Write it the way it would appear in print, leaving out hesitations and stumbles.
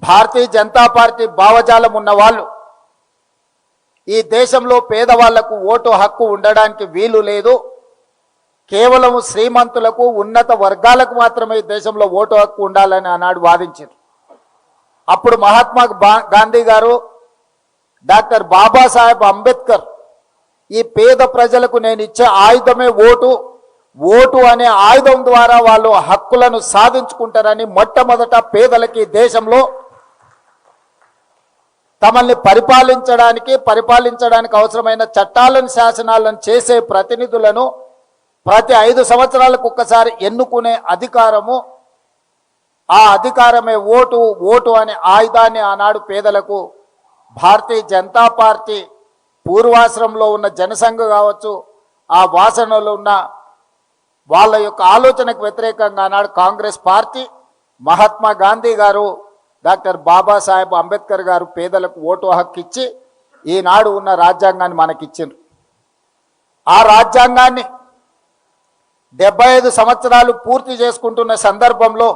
Bharatiya Janata party భావజాలం ఉన్న వాళ్ళు ఈ దేశంలో పేదవాళ్లకు ఓటు హక్కు ఉండడానికి వీలు లేదు, కేవలం శ్రీమంతులకు ఉన్నత వర్గాలకు మాత్రమే ఈ దేశంలో ఓటు హక్కు ఉండాలని ఆనాడు వాదించారు. అప్పుడు మహాత్మా గాంధీ గారు, డాక్టర్ బాబాసాహెబ్ అంబేద్కర్ ఈ పేద ప్రజలకు నేను ఇచ్చే ఆయుధమే ఓటు, ఓటు అనే ఆయుధం ద్వారా వాళ్ళు హక్కులను సాధించుకుంటారని మొట్టమొదట పేదలకి దేశంలో తమల్ని పరిపాలించడానికి అవసరమైన చట్టాలను శాసనాలను చేసే ప్రతినిధులను ప్రతి 5 సంవత్సరాలకు ఒక్కసారి ఎన్నుకునే అధికారము, ఆ అధికారమే ఓటు. ఓటు అనే ఆయుధాన్ని ఆనాడు పేదలకు భారతీయ జనతా పార్టీ పూర్వాశ్రమంలో ఉన్న జనసంఘ కావచ్చు, ఆ వాసనలో ఉన్న వాళ్ళ యొక్క ఆలోచనకు వ్యతిరేకంగా ఆనాడు కాంగ్రెస్ పార్టీ, మహాత్మా గాంధీ గారు, డాక్టర్ బాబాసాహెబ్ అంబేద్కర్ గారు పేదలకు ఓటు హక్కు ఇచ్చి ఈనాడు ఉన్న రాజ్యాంగాన్ని మనకిచ్చిండ్రు. ఆ రాజ్యాంగాన్ని 75 సంవత్సరాలు పూర్తి చేసుకుంటున్న సందర్భంలో